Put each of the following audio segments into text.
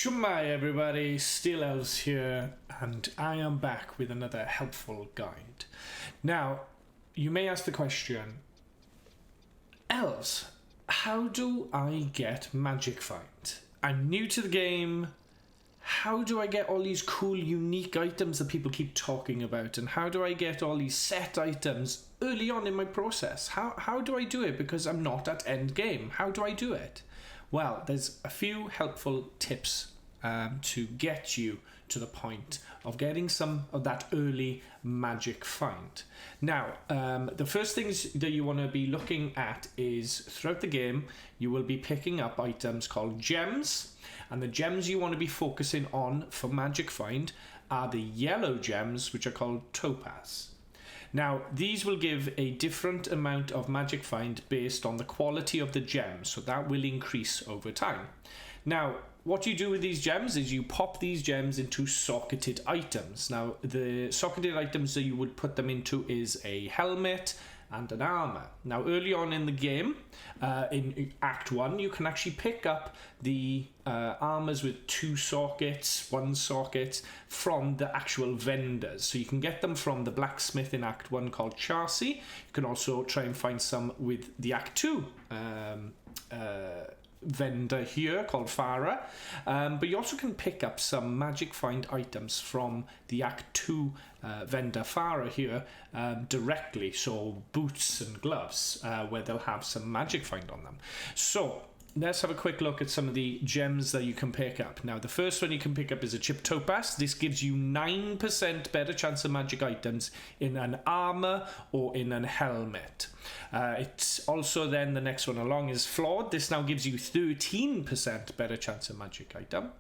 Shumai everybody, still Elves here, and I am back with another helpful guide. Now, you may ask the question, Elves, how do I get Magic Find? I'm new to the game. How do I get all these cool, unique items that people keep talking about? And how do I get all these set items early on in my process? How do I do it? Because I'm not at end game. How do I do it? Well, there's a few helpful tips to get you to the point of getting some of that early magic find. Now, the first things that you want to be looking at is throughout the game, you will be picking up items called gems. And the gems you want to be focusing on for magic find are the yellow gems, which are called topaz. Now, these will give a different amount of magic find based on the quality of the gems, so that will increase over time. Now, what you do with these gems is you pop these gems into socketed items. Now, the socketed items that you would put them into is a helmet and an armor. Now, early on in the game, in Act 1, you can actually pick up the armors with 2 sockets, 1 socket, from the actual vendors. So you can get them from the blacksmith in Act 1 called Chassis. You can also try and find some with the Act 2 vendor here called Farah, but you also can pick up some magic find items from the Act 2 vendor Farah here directly, so boots and gloves where they'll have some magic find on them. So let's have a quick look at some of the gems that you can pick up. Now, the first one you can pick up is a chip topaz. This gives you 9% better chance of magic items in an armor or in a helmet. It's also then the next one along is flawed. This now gives you 13% better chance of magic item.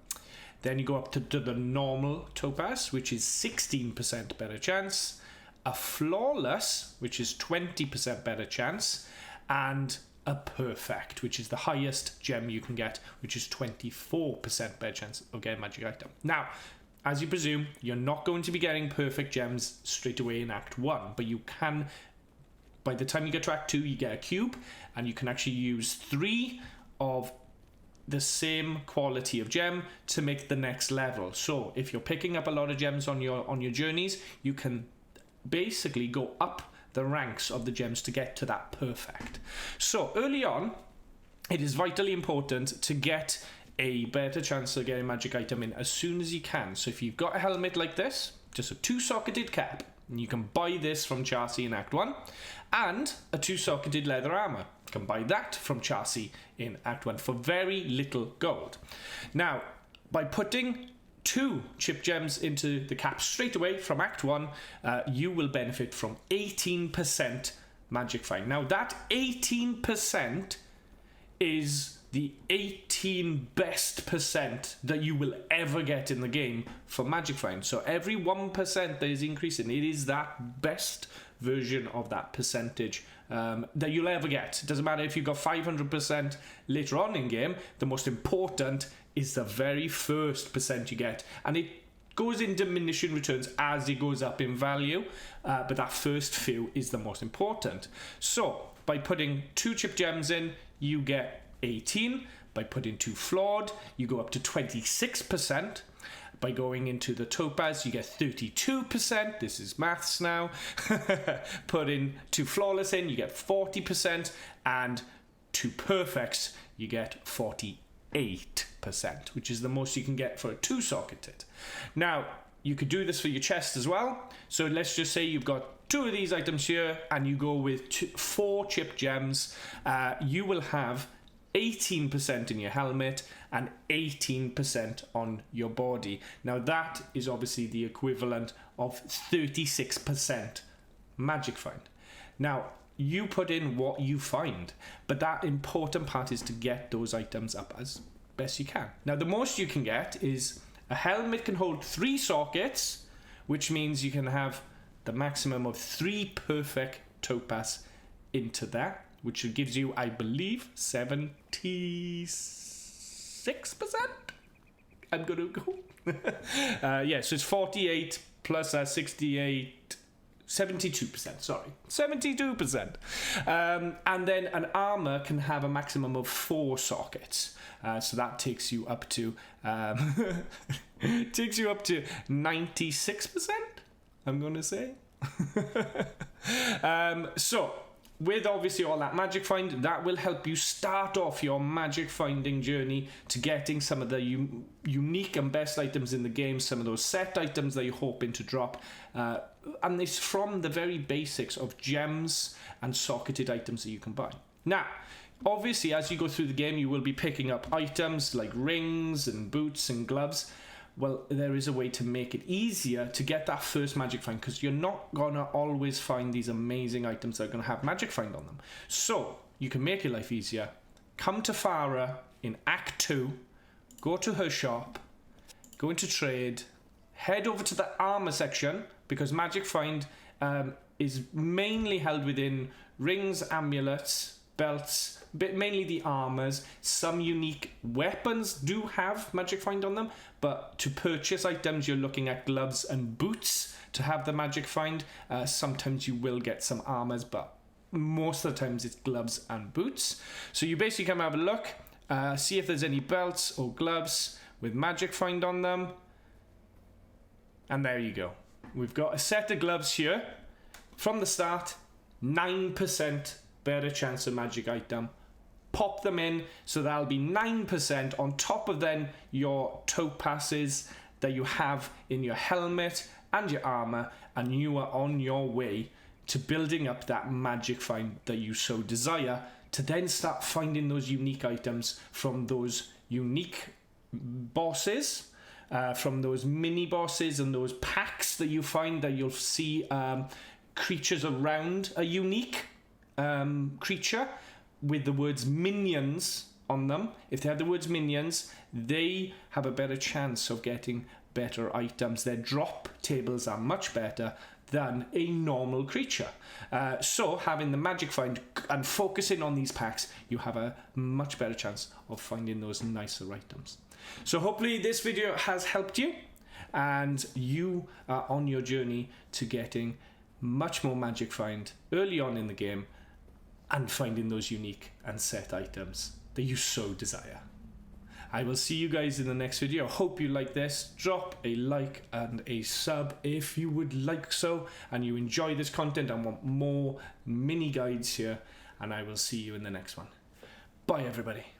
Then you go up to the normal topaz, which is 16% better chance. A flawless, which is 20% better chance. And a perfect, which is the highest gem you can get, which is 24% better chance of getting a magic item. Now, as you presume, you're not going to be getting perfect gems straight away in Act 1, but you can, by the time you get to Act 2, you get a cube, and you can actually use 3 of the same quality of gem to make the next level. So if you're picking up a lot of gems on your journeys, you can basically go up the ranks of the gems to get to that perfect. So early on, it is vitally important to get a better chance of getting a magic item in as soon as you can. So if you've got a helmet like this, just a 2-socketed cap, and you can buy this from Chassis in Act 1, and a 2-socketed leather armor. You can buy that from Chassis in Act 1 for very little gold. Now, by putting 2 chip gems into the cap straight away from Act 1, you will benefit from 18% magic find. Now, that 18% is the 18 best percent that you will ever get in the game for magic find. So every 1% that is increasing, it is that best version of that percentage that you'll ever get. It doesn't matter if you've got 500% later on in game. The most important is the very first percent you get, and it goes in diminishing returns as it goes up in value, but that first few is the most important. So by putting 2 chip gems in, you get 18. By putting 2 flawed, you go up to 26%. By going into the topaz, you get 32%. This is maths now. Put in 2 flawless in, you get 40%, and 2 perfects, you get 48%, which is the most you can get for a 2-socketed. Now, you could do this for your chest as well. So let's just say you've got 2 of these items here, and you go with 4 chip gems. You will have 18% in your helmet and 18% on your body. Now, that is obviously the equivalent of 36% magic find. Now, you put in what you find, but that important part is to get those items up as best you can. Now, the most you can get is a helmet can hold 3 sockets, which means you can have the maximum of 3 perfect topaz into that, which gives you, I believe, 76%. I'm gonna go. Yeah, so it's 48 plus 68. 72%, sorry. 72%. And then an armor can have a maximum of 4 sockets. So that takes you up to 96%, I'm going to say. So with obviously all that magic find, that will help you start off your magic finding journey to getting some of the unique and best items in the game, some of those set items that you're hoping to drop, and it's from the very basics of gems and socketed items that you can buy. Now obviously as you go through the game you will be picking up items like rings and boots and gloves. Well, there is a way to make it easier to get that first magic find, because you're not gonna always find these amazing items that are gonna have magic find on them. So you can make your life easier. Come to Farah in Act 2, go to her shop, go into trade, head over to the armor section, because magic find is mainly held within rings, amulets, belts, but mainly the armors. Some unique weapons do have magic find on them, but to purchase items you're looking at gloves and boots to have the magic find. Sometimes you will get some armors, but most of the times it's gloves and boots. So you basically come have a look, see if there's any belts or gloves with magic find on them, and there you go. We've got a set of gloves here from the start. 9% better chance of magic item. Pop them in, so that'll be 9% on top of then your topazes that you have in your helmet and your armor, and you are on your way to building up that magic find that you so desire, to then start finding those unique items from those unique bosses, from those mini bosses and those packs that you find, that you'll see creatures around a unique creature with the words minions on them. If they have the words minions, they have a better chance of getting better items. Their drop tables are much better than a normal creature. So having the magic find and focusing on these packs, you have a much better chance of finding those nicer items. So hopefully this video has helped you, and you are on your journey to getting much more magic find early on in the game, and finding those unique and set items that you so desire. I will see you guys in the next video. Hope you like this. Drop a like and a sub if you would like so, and you enjoy this content and want more mini guides here, and I will see you in the next one. Bye everybody.